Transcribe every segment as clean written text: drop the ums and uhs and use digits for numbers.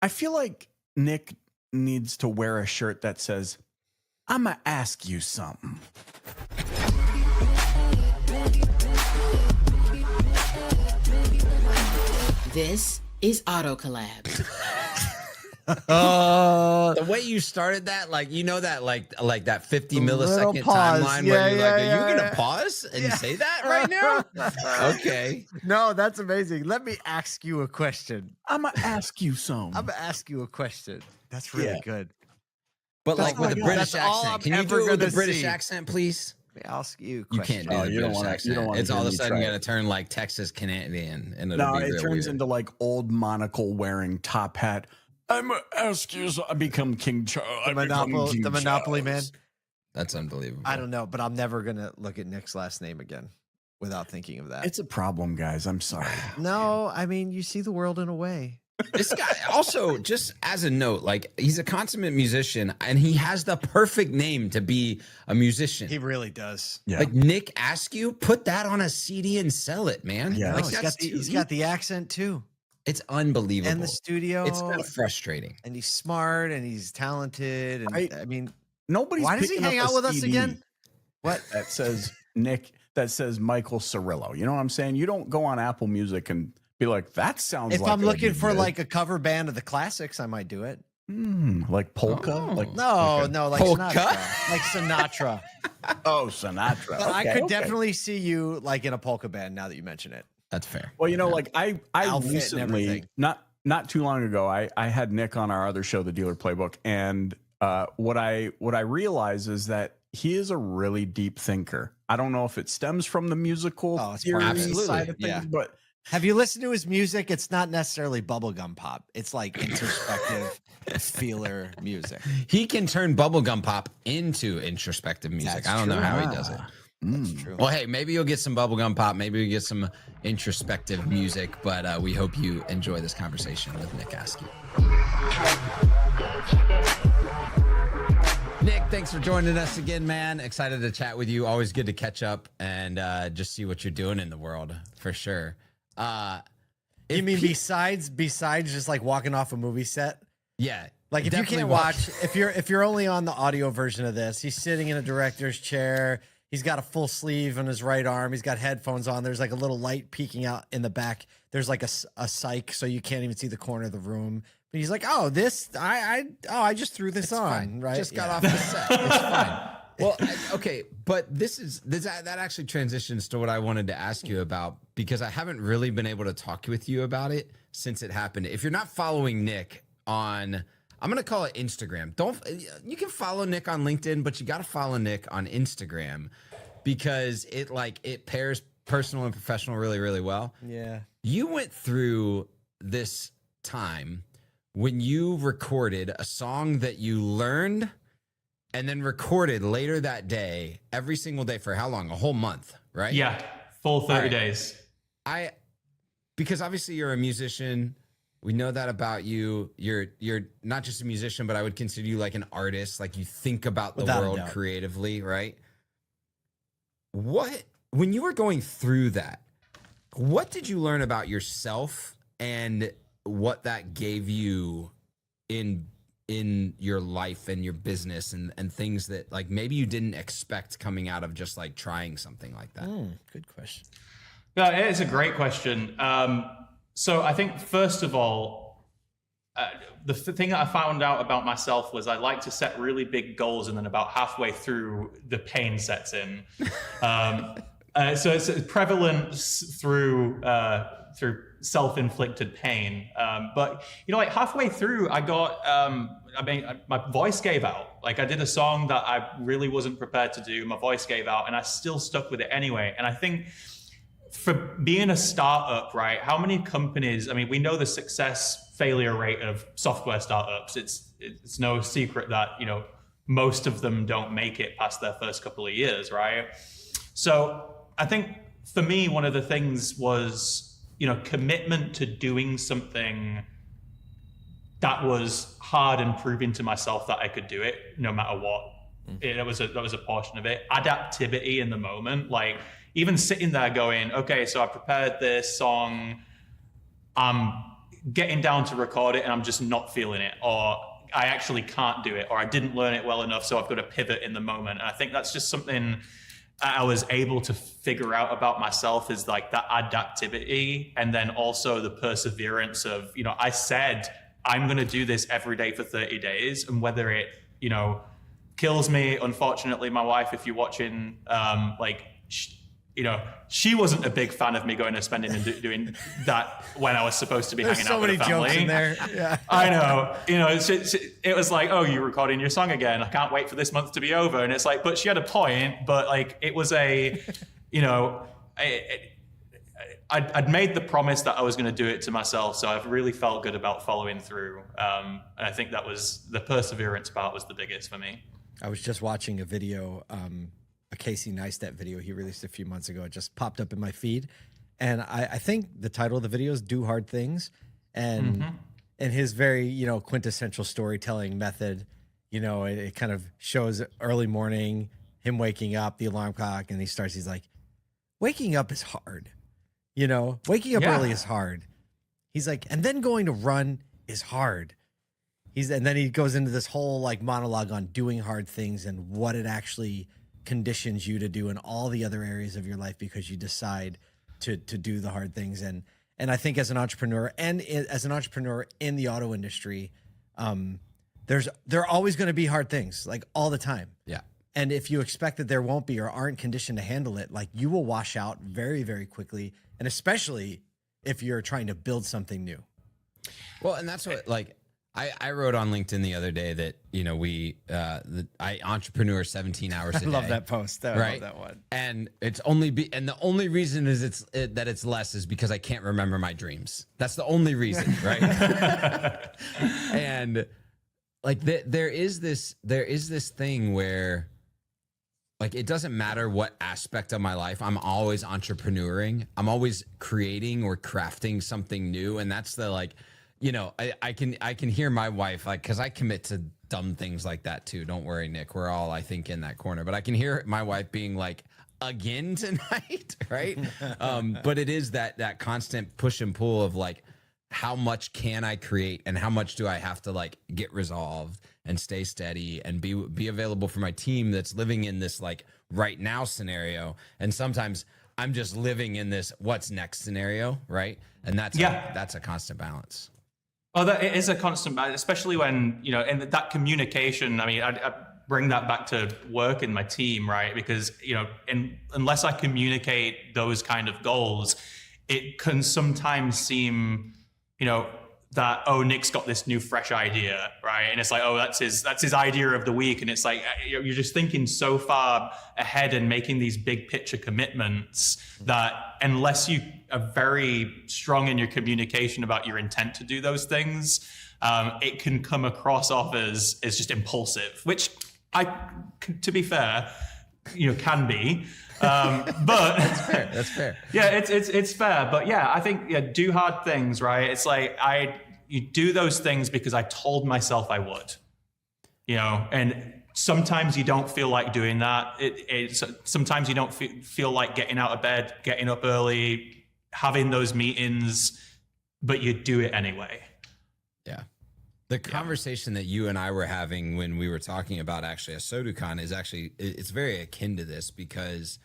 I feel like Nick needs to wear a shirt that says, "I'm gonna ask you something." This is Collabs. The way you started that, like, you know, that like that 50 millisecond timeline where you're like, are you gonna pause and say that right now? Okay. No, that's amazing. Let me ask you a question. I'm gonna ask you something. I'm gonna ask you a question. That's really good. But That's like with a British accent. Can you do it with a British accent, please? Let me ask you a You question. can't do the British accent. It's all of a sudden try gonna turn like Texas Canadian, and it'll No, be it real turns weird. into like old monocle wearing top hat. I'm gonna ask you. I become King Charles. The Monopoly man. That's unbelievable. I don't know, but I'm never gonna look at Nick's last name again without thinking of that. It's a problem, guys. I'm sorry. No, I mean, you see the world in a way. This guy also, just as a note, like, he's a consummate musician and he has the perfect name to be a musician. He really does. Yeah. Like Nick Askew, put that on a CD and sell it, man. Yeah. Like, He's got the accent too. It's unbelievable. And the studio. It's kind of frustrating. And he's smart and he's talented. And I mean, Nobody's. why does he hang out with us again? What? That says Nick. That says Michael Cirillo. You know what I'm saying? You don't go on Apple Music and be like, that sounds. If like I'm looking for good. like a cover band of the classics, I might do it. Like polka. Oh. Like like polka? Sinatra. Like Sinatra. Oh, Sinatra. But I could definitely see you like in a polka band now that you mention it. That's fair. Well, you know, like I Outfit and recently, everything. not too long ago, I had Nick on our other show, The Dealer Playbook, and what I realize is that he is a really deep thinker. I don't know if it stems from the musical theory Absolutely. side of things, Yeah. but Have you listened to his music? It's not necessarily bubblegum pop. It's like introspective feeler music. He can turn bubblegum pop into introspective music. That's I don't know true. how he does it. That's true. Well, hey, maybe you'll get some bubblegum pop. Maybe we get some introspective music, but we hope you enjoy this conversation with Nick Askew. Nick, thanks for joining us again, man. Excited to chat with you. Always good to catch up and just see what you're doing in the world, for sure. You mean besides just like walking off a movie set? Yeah. Like if you definitely can't watch, if you're only on the audio version of this, he's sitting in a director's chair. He's got a full sleeve on his right arm. He's got headphones on. There's like a little light peeking out in the back. There's like a psych, so you can't even see the corner of the room. But he's like, oh, I just threw this on, fine. right? Just got off the set. It's fine. Well, okay, but that actually transitions to what I wanted to ask you about, because I haven't really been able to talk with you about it since it happened. If you're not following Nick on, I'm gonna call it Instagram. You can follow Nick on LinkedIn, but you got to follow Nick on Instagram, because it pairs personal and professional really, really well. Yeah. You went through this time when you recorded a song that you learned and then recorded later that day, every single day for how long? A whole month, right? Yeah, full 30 days. Because obviously you're a musician. We know that about you. You're not just a musician, but I would consider you like an artist. Like, you think about the Without a world doubt. creatively, right? When you were going through that, what did you learn about yourself and what that gave you in your life and your business and things that like maybe you didn't expect coming out of just like trying something like that? Good question. Yeah, it's a great question. So I think, first of all, the thing that I found out about myself was I like to set really big goals, and then about halfway through, the pain sets in. So it's prevalent through self-inflicted pain. But, like halfway through, I got, my voice gave out. Like, I did a song that I really wasn't prepared to do. My voice gave out, and I still stuck with it anyway. And I think for being a startup, right, how many companies, we know the success failure rate of software startups. It's no secret that, most of them don't make it past their first couple of years, right? So I think for me, one of the things was, commitment to doing something that was hard and proving to myself that I could do it no matter what. That was a portion of it. Adaptivity in the moment, like even sitting there going, okay, so I prepared this song. I'm getting down to record it and I'm just not feeling it, or I actually can't do it, or I didn't learn it well enough, so I've got to pivot in the moment. And I think that's just something I was able to figure out about myself, is like that adaptivity, and then also the perseverance of, you know, I said I'm going to do this every day for 30 days, and whether it, you know, kills me, unfortunately, my wife, if you're watching, you know, she wasn't a big fan of me going and spending and doing that when I was supposed to be hanging out with the family. There's so many jokes in there. Yeah. I know. You know, it was like, oh, you're recording your song again. I can't wait for this month to be over. And it's like, but she had a point. But like, it was a, you know, I'd made the promise that I was going to do it to myself. So I've really felt good about following through. And I think that was the perseverance part was the biggest for me. I was just watching a video, a Casey Neistat video he released a few months ago. It just popped up in my feed. And I think the title of the video is Do Hard Things. And in his very, you know, quintessential storytelling method, you know, it kind of shows early morning, him waking up, the alarm clock, and he's like, waking up is hard. You know, waking up early is hard. He's like, and then going to run is hard. And then he goes into this whole like monologue on doing hard things and what it actually conditions you to do in all the other areas of your life because you decide to do the hard things. And I think as an entrepreneur and as an entrepreneur in the auto industry, there are always going to be hard things, like all the time. Yeah. And if you expect that there won't be or aren't conditioned to handle it, like you will wash out very, very quickly. And especially if you're trying to build something new. Well, and that's what, like, I wrote on LinkedIn the other day that, you know, I entrepreneur 17 hours a day. I love that post. I right? love that one. And it's and the only reason is that it's less is because I can't remember my dreams. That's the only reason, right? And like there is this thing where, like, it doesn't matter what aspect of my life, I'm always entrepreneuring. I'm always creating or crafting something new. And that's the, like, you know, I can hear my wife, like, because I commit to dumb things like that too. Don't worry, Nick. We're all, I think, in that corner. But I can hear my wife being like, again tonight, right? But it is that constant push and pull of like, how much can I create and how much do I have to like get resolved and stay steady and be available for my team that's living in this like right now scenario. And sometimes I'm just living in this what's next scenario, right? And that's a constant balance. Oh, that it is a constant balance, especially when, you know, and that communication. I mean, I bring that back to work in my team, right? Because, you know, unless I communicate those kind of goals, it can sometimes seem, you know, that, oh, Nick's got this new fresh idea, right? And it's like, oh, that's his idea of the week. And it's like, you're just thinking so far ahead and making these big picture commitments that unless you are very strong in your communication about your intent to do those things, it can come across off as just impulsive, which to be fair, you know, can be. But That's fair. Yeah, it's fair. But yeah, I think do hard things, right? It's like you do those things because I told myself I would, you know, and sometimes you don't feel like doing that. Sometimes you don't feel like getting out of bed, getting up early, having those meetings, but you do it anyway. Yeah. The conversation that you and I were having when we were talking about actually a SoduCon is actually, it's very akin to this, because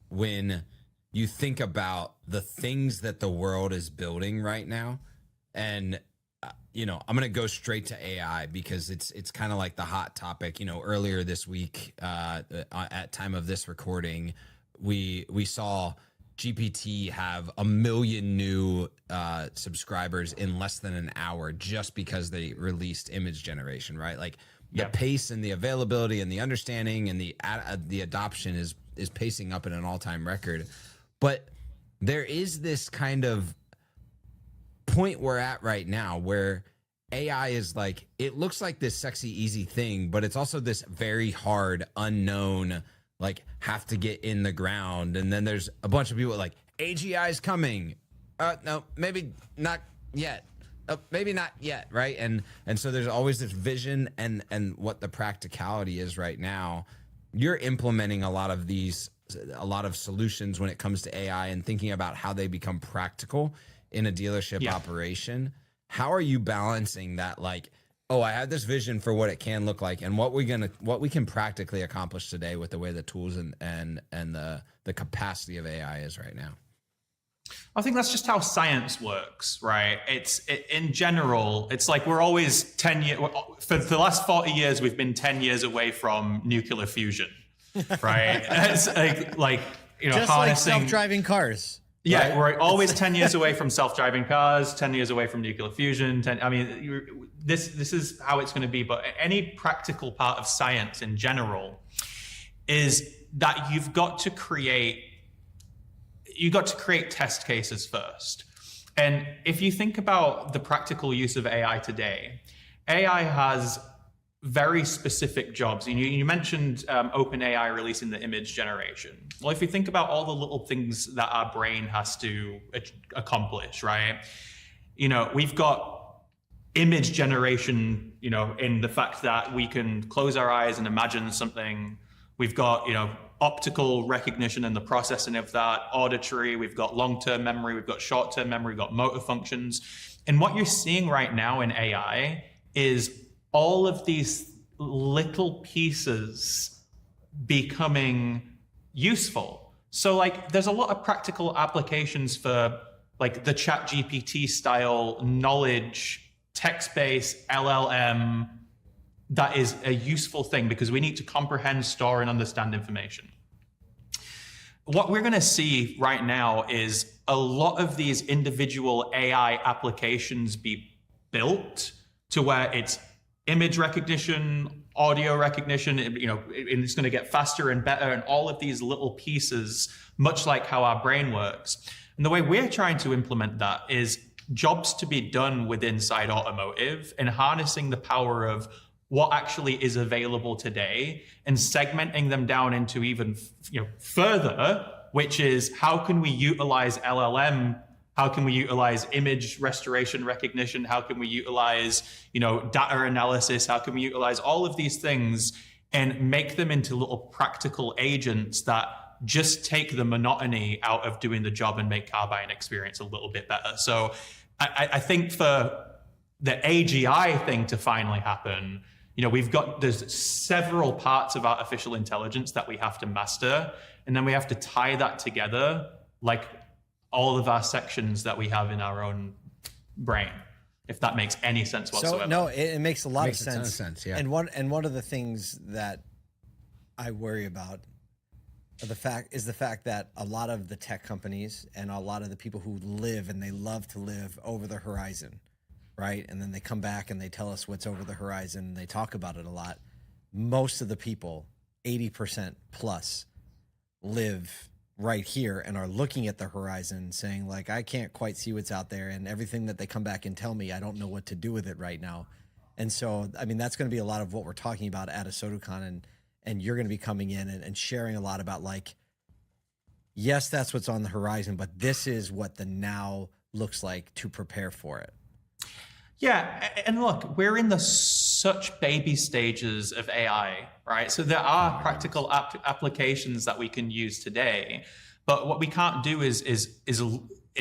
when you think about the things that the world is building right now, and you know, I'm going to go straight to AI because it's kind of like the hot topic. You know, earlier this week, at time of this recording, we saw GPT have 1 million new subscribers in less than an hour just because they released image generation, right? Like the pace and the availability and the understanding and the adoption is pacing up at an all-time record. But there is this kind of point we're at right now where AI is like, it looks like this sexy, easy thing, but it's also this very hard, unknown, like have to get in the ground. And then there's a bunch of people like AGI is coming. No, maybe not yet. Maybe not yet. Right. And so there's always this vision and what the practicality is right now. You're implementing a lot of solutions when it comes to AI and thinking about how they become practical in a dealership operation. how are you balancing that? Like, oh, I have this vision for what it can look like and what we can practically accomplish today with the way the tools and the capacity of AI is right now. I think that's just how science works, right? In general, it's like we're always 10 years, for the last 40 years, we've been 10 years away from nuclear fusion, right? It's like you know, just harnessing like self-driving cars. Yeah, right? we're always 10 years away from self-driving cars, 10 years away from nuclear fusion. This is how it's going to be. But any practical part of science in general is that you've got to create test cases first. And if you think about the practical use of AI today, AI has very specific jobs. You mentioned OpenAI releasing the image generation. Well, if you think about all the little things that our brain has to accomplish, right? You know, we've got image generation, you know, in the fact that we can close our eyes and imagine something. We've got, you know, optical recognition and the processing of that, auditory, we've got long-term memory, we've got short-term memory, we've got motor functions. And what you're seeing right now in AI is all of these little pieces becoming useful. So like there's a lot of practical applications for like the ChatGPT style knowledge, text-based LLM, that is a useful thing because we need to comprehend, store, and understand information. What we're going to see right now is a lot of these individual AI applications be built to where it's image recognition, audio recognition, you know, and it's going to get faster and better, and all of these little pieces, much like how our brain works. And the way we're trying to implement that is jobs to be done with inside automotive and harnessing the power of what actually is available today and segmenting them down into even, you know, further, which is how can we utilize LLM? How can we utilize image restoration recognition? How can we utilize, you know, data analysis? How can we utilize all of these things and make them into little practical agents that just take the monotony out of doing the job and make car buying experience a little bit better? So I think for the AGI thing to finally happen, you know, there's several parts of artificial intelligence that we have to master, and then we have to tie that together like all of our sections that we have in our own brain, if that makes any sense whatsoever. So no, it makes a lot of sense. A ton of sense, yeah. And one of the things that I worry about the fact that a lot of the tech companies and a lot of the people who live and they love to live over the horizon, right? And then they come back and they tell us what's over the horizon and they talk about it a lot. Most of the people, 80% plus, live right here and are looking at the horizon saying like, I can't quite see what's out there, and everything that they come back and tell me, I don't know what to do with it right now. And so, I mean, that's going to be a lot of what we're talking about at ASOTUCON, and you're going to be coming in and sharing a lot about like, yes, that's what's on the horizon, but this is what the now looks like to prepare for it. Yeah, and look, we're in such baby stages of AI, right? So there are practical applications that we can use today, but what we can't do is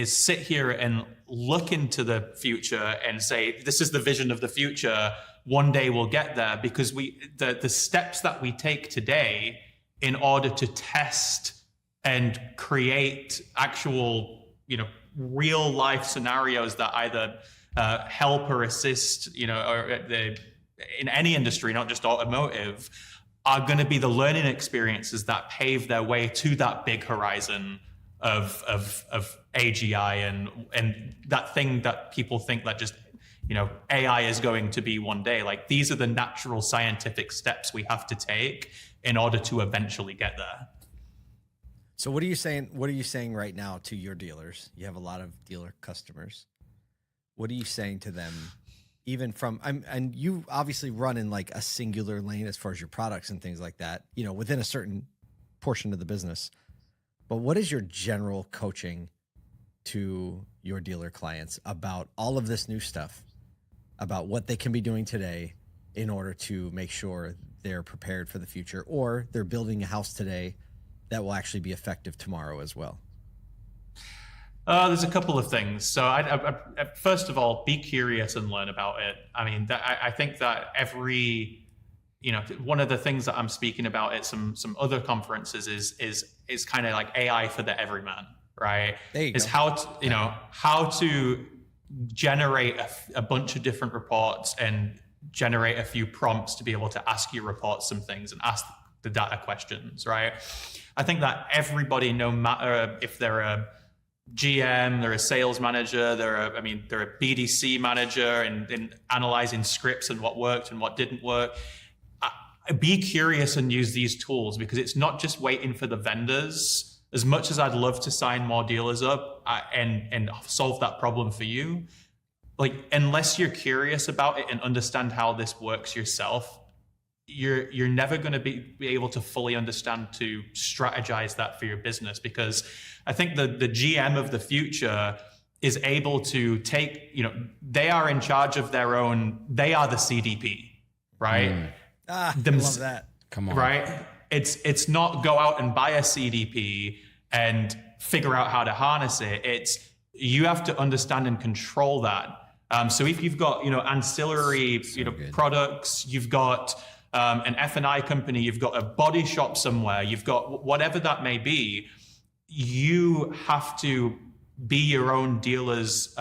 sit here and look into the future and say, this is the vision of the future, one day we'll get there, because the steps that we take today in order to test and create actual, you know, real life scenarios that either help or assist, you know, or in any industry, not just automotive, are going to be the learning experiences that pave their way to that big horizon of AGI and that thing that people think that just, you know, AI is going to be one day. Like, these are the natural scientific steps we have to take in order to eventually get there. So what are you saying? What are you saying right now to your dealers? You have a lot of dealer customers. What are you saying to them, even from, and you obviously run in like a singular lane as far as your products and things like that, you know, within a certain portion of the business. But what is your general coaching to your dealer clients about all of this new stuff, about what they can be doing today in order to make sure they're prepared for the future, or they're building a house today that will actually be effective tomorrow as well? There's a couple of things. So first of all, be curious and learn about it. I mean, I think that one of the things that I'm speaking about at some other conferences is kind of like AI for the everyman, right? There you is go. how to generate a bunch of different reports and generate a few prompts to be able to ask your reports some things and ask the data questions, right? I think that everybody, no matter if they're a GM, they're a sales manager, they're a BDC manager and analyzing scripts and what worked and what didn't work. Be curious and use these tools, because it's not just waiting for the vendors. As much as I'd love to sign more dealers up and solve that problem for you, like, unless you're curious about it and understand how this works yourself, you're never going to be able to fully understand to strategize that for your business. Because I think the GM of the future is able to take, they are in charge of their own, they are the CDP, right? I love that. Come on. Right? It's not go out and buy a CDP and figure out how to harness it. It's you have to understand and control that. So if you've got, ancillary, products, you've got an F&I company, you've got a body shop somewhere, you've got whatever that may be, you have to be your own dealer's,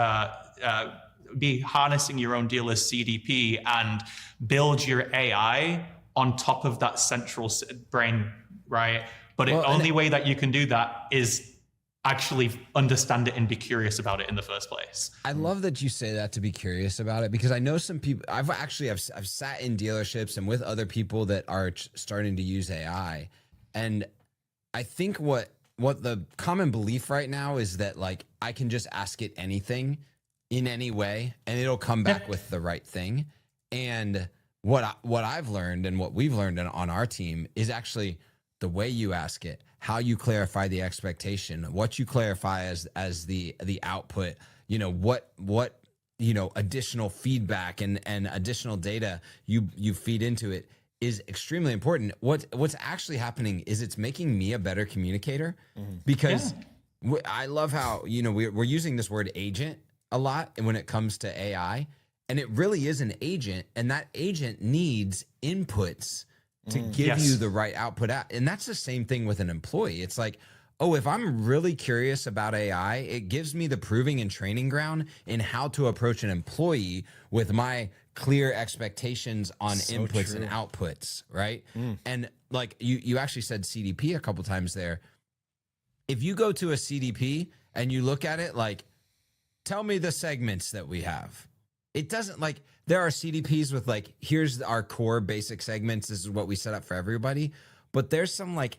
be harnessing your own dealer's CDP and build your AI on top of that central brain, right? But the only way that you can do that is actually understand it and be curious about it in the first place. I love that you say that, to be curious about it, because I know some people, I've sat in dealerships and with other people that are starting to use AI. And I think what the common belief right now is that, like, I can just ask it anything in any way and it'll come back with the right thing. And what I've learned and what we've learned on our team is actually the way you ask it, how you clarify the expectation, what you clarify as the output, what additional feedback and additional data you feed into it is extremely important. What's actually happening is it's making me a better communicator, because I love how, we're using this word agent a lot when it comes to AI, and it really is an agent, and that agent needs inputs to give you the right output out. And that's the same thing with an employee. It's like, oh, if I'm really curious about AI, it gives me the proving and training ground in how to approach an employee with my clear expectations on inputs and outputs, right? And like you actually said CDP a couple times there. If you go to a CDP and you look at it like, tell me the segments that we have. It doesn't, like, there are CDPs with like, here's our core basic segments. This is what we set up for everybody. But there's some like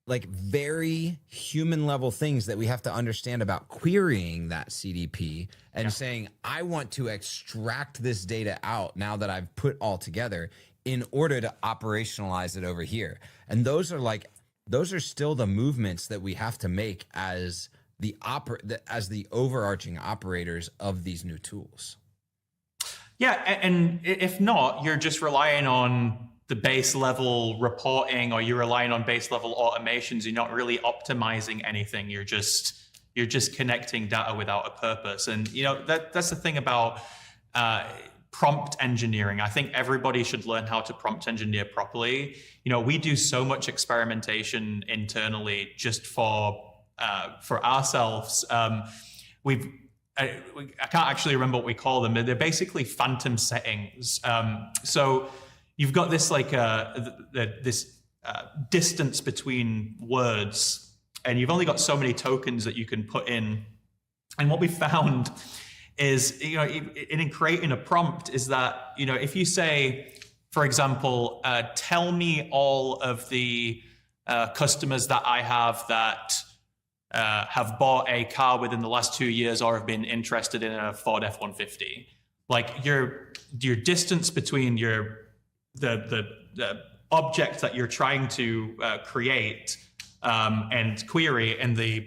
very human level things that we have to understand about querying that CDP and saying, I want to extract this data out now that I've put all together in order to operationalize it over here. And those are still the movements that we have to make as the overarching operators of these new tools. Yeah, and if not, you're just relying on the base level reporting, or you're relying on base level automations. You're not really optimizing anything. You're just connecting data without a purpose. And that's the thing about prompt engineering. I think everybody should learn how to prompt engineer properly. We do so much experimentation internally just for ourselves. I can't actually remember what we call them. They're basically phantom settings. So you've got this distance between words, and you've only got so many tokens that you can put in. And what we found is, in creating a prompt, is that, if you say, for example, tell me all of the customers that I have that have bought a car within the last 2 years or have been interested in a Ford F-150. Like your distance between the object that you're trying to create and query and the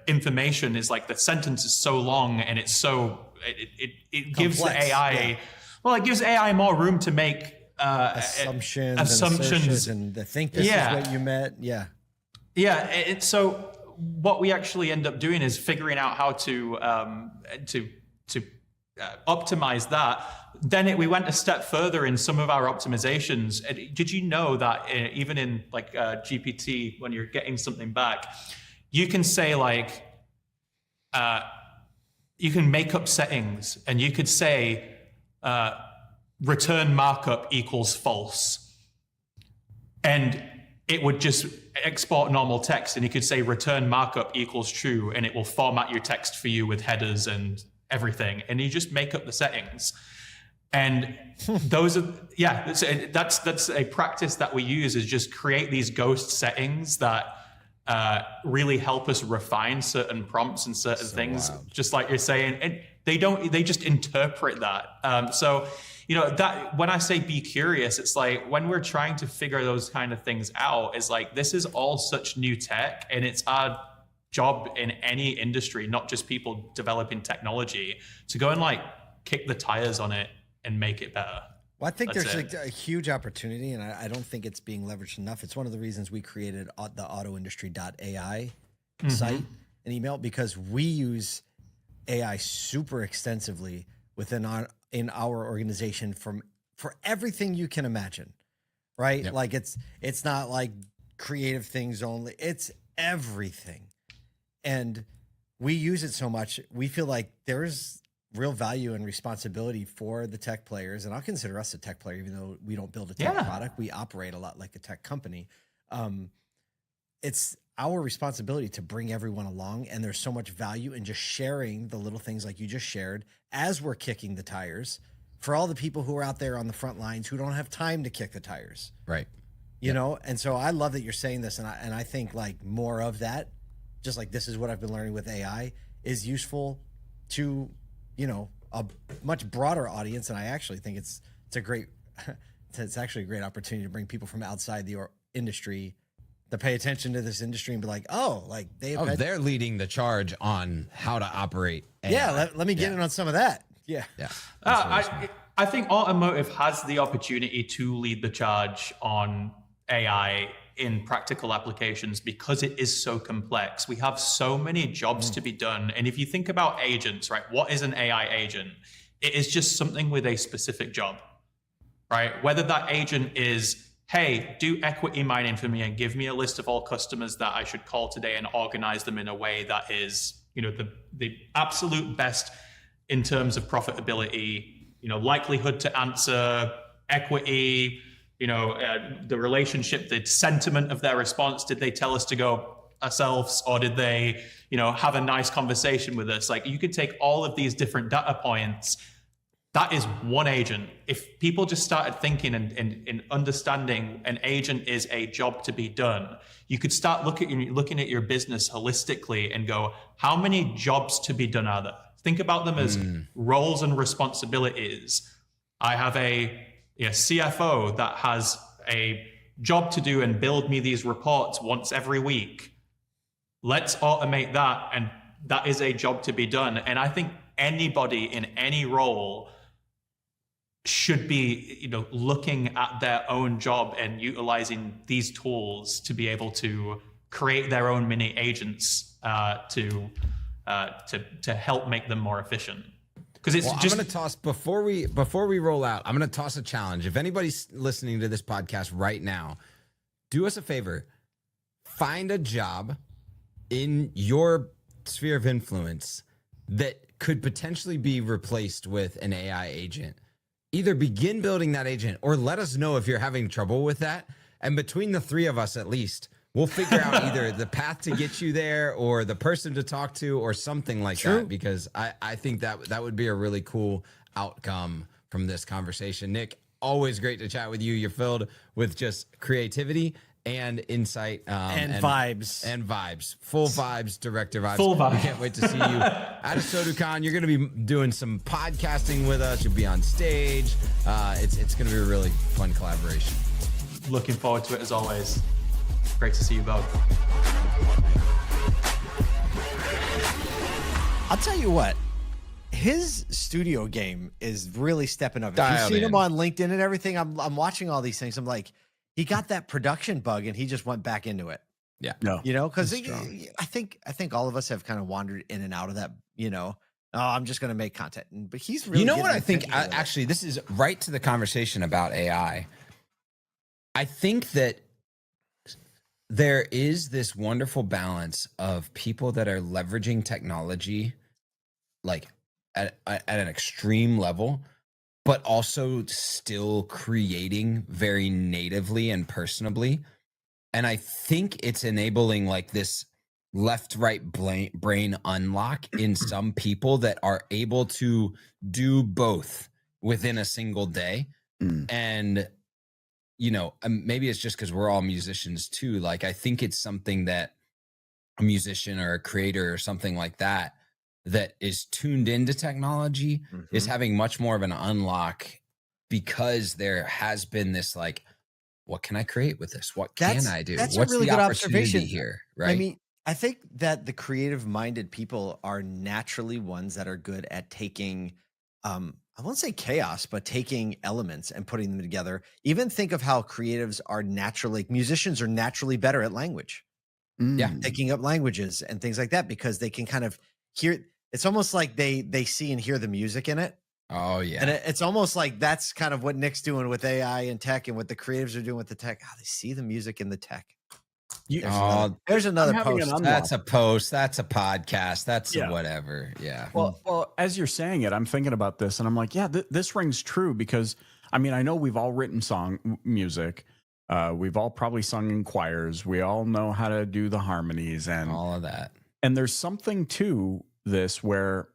information is like, the sentence is so long and it's so it gives the AI it gives AI more room to make assumptions and think this is what you meant. Yeah. So what we actually end up doing is figuring out how to optimize that. Then we went a step further in some of our optimizations. Did you know that even in like GPT, when you're getting something back, you can say like, you can make up settings, and you could say return markup equals false, and it would just export normal text, and you could say return markup equals true, and it will format your text for you with headers and everything, and you just make up the settings. And those are, that's a practice that we use, is just create these ghost settings that really help us refine certain prompts and certain things, just like you're saying. And they just interpret that. So, that when I say be curious, it's like when we're trying to figure those kind of things out, is like, this is all such new tech, and it's our job in any industry, not just people developing technology, to go and like kick the tires on it and make it better. Well, I think there's a huge opportunity, and I don't think it's being leveraged enough. It's one of the reasons we created the autoindustry.ai site and email, because we use AI super extensively in our organization for everything you can imagine, right? Yep. Like it's not like creative things only, it's everything. And we use it so much, we feel like there's real value and responsibility for the tech players. And I'll consider us a tech player, even though we don't build a tech product. We operate a lot like a tech company. It's our responsibility to bring everyone along. And there's so much value in just sharing the little things like you just shared as we're kicking the tires for all the people who are out there on the front lines who don't have time to kick the tires. Right. You know? And so I love that you're saying this. And I think like more of that, just like this is what I've been learning with AI, is useful to, a much broader audience. And I actually think it's actually a great opportunity to bring people from outside the industry to pay attention to this industry and be like, they're leading the charge on how to operate AI. Yeah, let me get in on some of that. Yeah. I think automotive has the opportunity to lead the charge on AI in practical applications because it is so complex. We have so many jobs to be done. And if you think about agents, right, what is an AI agent? It is just something with a specific job, right? Whether that agent is, hey, do equity mining for me and give me a list of all customers that I should call today and organize them in a way that is, the absolute best in terms of profitability, likelihood to answer, equity, the relationship, the sentiment of their response. Did they tell us to go ourselves, or did they, have a nice conversation with us? Like, you could take all of these different data points. That is one agent. If people just started thinking and understanding an agent is a job to be done, you could start looking at your business holistically and go, how many jobs to be done are there? Think about them as roles and responsibilities. I have a CFO that has a job to do and build me these reports once every week. Let's automate that, and that is a job to be done. And I think anybody in any role should be, looking at their own job and utilizing these tools to be able to create their own mini agents to help make them more efficient. Because I'm going to toss before we roll out. I'm going to toss a challenge. If anybody's listening to this podcast right now, do us a favor. Find a job in your sphere of influence that could potentially be replaced with an AI agent. Either begin building that agent, or let us know if you're having trouble with that. And between the three of us, at least, we'll figure out either the path to get you there, or the person to talk to, or something like that, because I think that would be a really cool outcome from this conversation. Nick, always great to chat with you. You're filled with just creativity and insight and vibes. And vibes. Full vibes, director vibes. Full vibes. We can't wait to see you at a SoduCon. You're going to be doing some podcasting with us. You'll be on stage. It's going to be a really fun collaboration. Looking forward to it as always. Great to see you both. I'll tell you what, his studio game is really stepping up. Dialed You've seen in. him on LinkedIn and everything. I'm watching all these things. I'm like, he got that production bug and he just went back into it. Yeah. No. You know, because That's strong. I think all of us have kind of wandered in and out of that. You know, oh, I'm just going to make content, but he's really. You know what I think? thinking with it. Actually, this is right to the conversation about AI. I think that there is this wonderful balance of people that are leveraging technology like at an extreme level, but also still creating very natively and personably. And I think it's enabling like this left right brain unlock in some people that are able to do both within a single day. And you know, maybe it's just because we're all musicians too. Like, I think it's something that a musician or a creator or something like that that is tuned into technology is having much more of an unlock, because there has been this like, what can I create with this? What can I do? That's What's a really the good opportunity observation here? Right. I mean, I think that the creative-minded people are naturally ones that are good at taking, I won't say chaos, but taking elements and putting them together. Even think of how creatives are naturally, musicians are naturally better at language. Yeah. Picking up languages and things like that, because they can kind of hear. It's almost like they see and hear the music in it. Oh yeah. And it's almost like that's kind of what Nick's doing with AI and tech, and what the creatives are doing with the tech. Oh, they see the music in the tech. There's another post. That's a post. That's a podcast. That's a whatever. Yeah. Well, as you're saying it, I'm thinking about this, and I'm like, yeah, this rings true, because I mean, I know we've all written music. We've all probably sung in choirs. We all know how to do the harmonies and all of that. And there's something to this where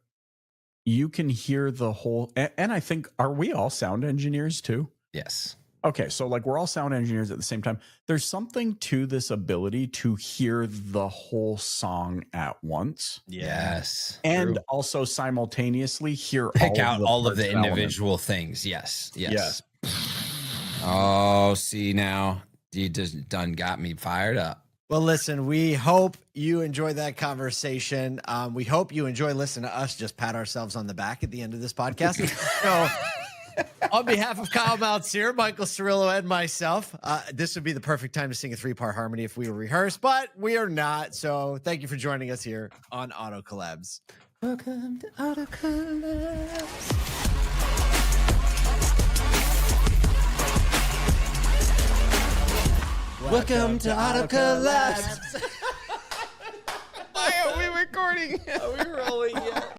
you can hear the whole. And I think, are we all sound engineers too? Yes. Okay, so like we're all sound engineers at the same time. There's something to this ability to hear the whole song at once. Yes. And also simultaneously pick out all of the individual things. Yes. Oh, see, now you just done got me fired up. Well, listen, we hope you enjoyed that conversation. We hope you enjoy listening to us just pat ourselves on the back at the end of this podcast. So on behalf of Kyle Mountsier, Michael Cirillo, and myself, this would be the perfect time to sing a 3-part harmony if we were rehearsed, but we are not. So thank you for joining us here on Auto Collabs. Welcome to Auto Collabs. Welcome to Auto Collabs. Why are we recording? Are we rolling yet?